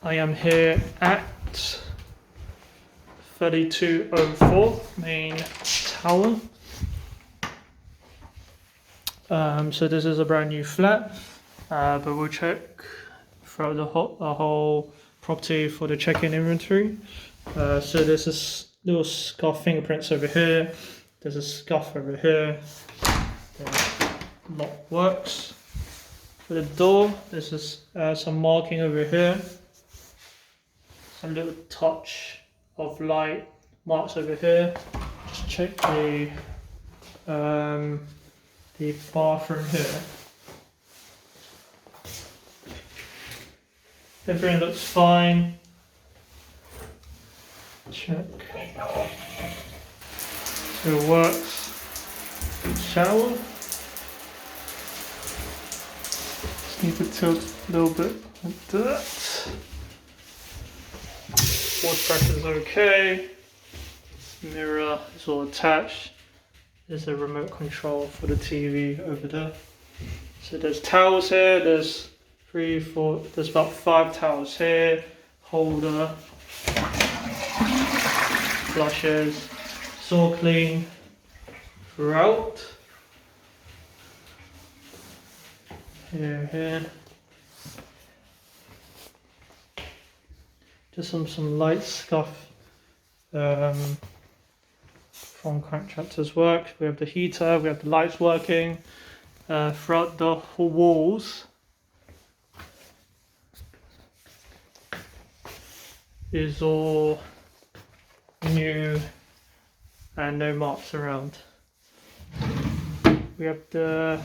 I am here at 3204 main tower. So this is a brand new flat, but we'll check throughout the whole property for the check-in inventory. So there's this little scuff fingerprints over here. There's a scuff over here. The lock works. For the door, there's this, some marking over here. Some little touch of light marks over here. Just check the bathroom here. Everything looks fine. Check. So it works. Shower. Just need to tilt a little bit like that. Water pressure is okay. Mirror is all attached. There's a remote control for the TV over there. So there's towels here. There's 3, 4. There's about 5 towels here. Holder. Flushes. It's all clean throughout. Here. Just some light scuff from contractor's work. We have the heater, we have the lights working throughout the whole walls. Is all new and no marks around. We have the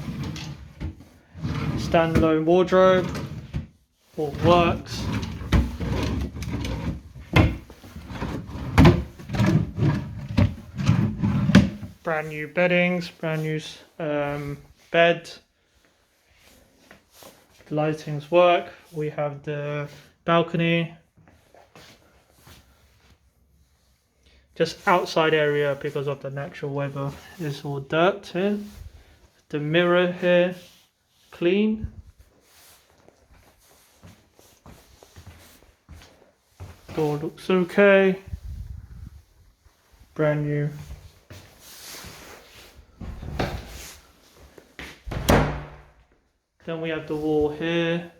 standalone wardrobe, all works. Brand new beddings, brand new bed. The lightings work. We have the balcony. Just outside area because of the natural weather is all dirt here. The mirror here, clean. Door looks okay. Brand new. Then we have the wall here.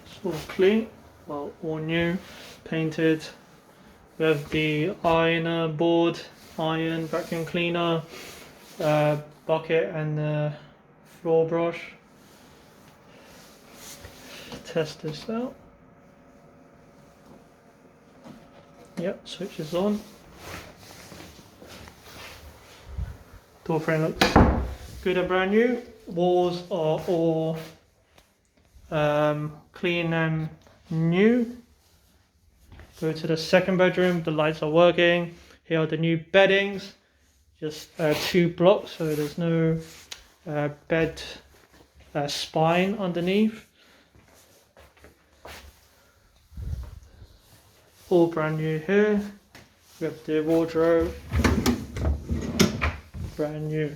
It's all clean, well, all new, painted. We have the ironer board, iron, vacuum cleaner, bucket and the floor brush. Test this out. Yep, switch is on. Door frame looks good and brand new. Walls are all clean and new. Go to the second bedroom, the lights are working. Here are the new beddings, just 2 blocks, so there's no bed spine underneath. All brand new here. We have the wardrobe. Brand new.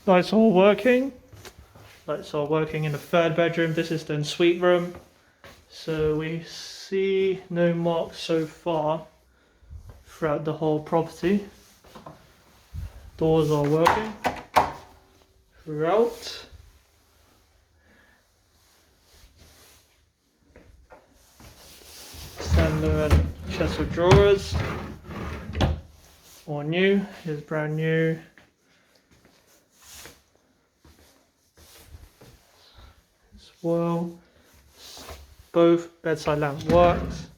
Lights all working. Lights are working in the third bedroom. This is the ensuite room. So we see no marks so far throughout the whole property. Doors are working throughout. Standard chest of drawers. All new, here's brand new. As well, both bedside lamp works.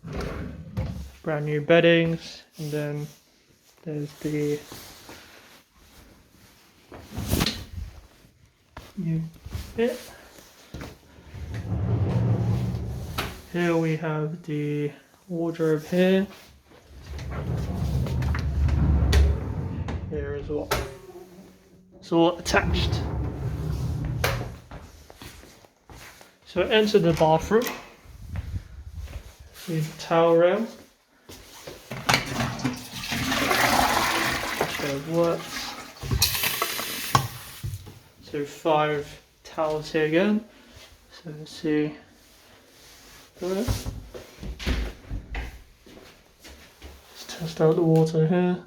Brand new beddings, and then there's the new bit. Here we have the wardrobe here. Here as well. It's all attached. So enter the bathroom. See the towel rail. it works. So 5 towels here again. So let's see. Let's test out the water here.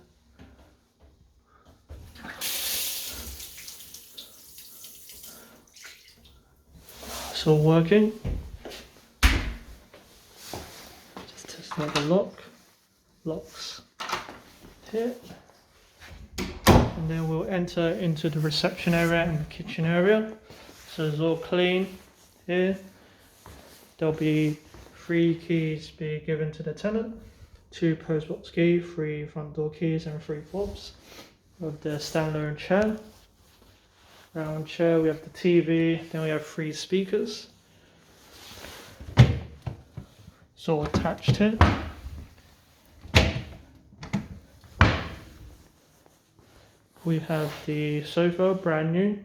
It's all working. Just test out the locks here. And then we'll enter into the reception area and the kitchen area. So it's all clean here. There'll be 3 keys be given to the tenant, 2 postbox key, 3 front door keys and 3 fobs. With the standalone chair. Round chair, we have the TV, then we have 3 speakers. It's all attached here. We have the sofa, brand new,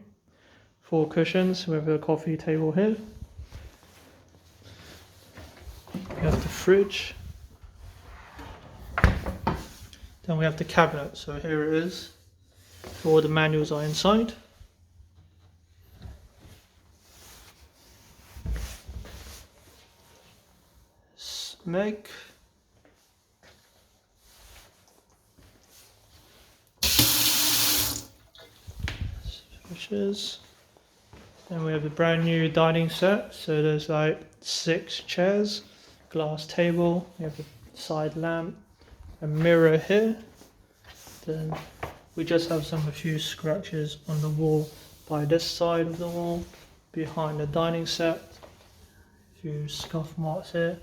4 cushions with a coffee table here. We have the fridge. Then we have the cabinet, so here it is. All the manuals are inside. Meg. Switches. Then we have the brand new dining set. So there's like 6 chairs, glass table. We have the side lamp, a mirror here. Then we just have a few scratches on the wall by this side of the wall, behind the dining set. A few scuff marks here.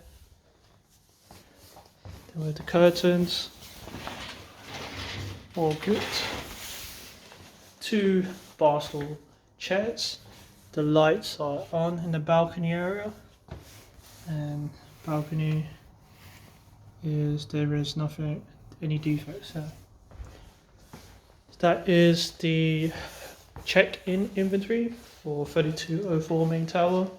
Then with the curtains, all good. 2 bar stool chairs. The lights are on in the balcony area, and balcony there is nothing, any defects there. That is the check-in inventory for 3204 main tower.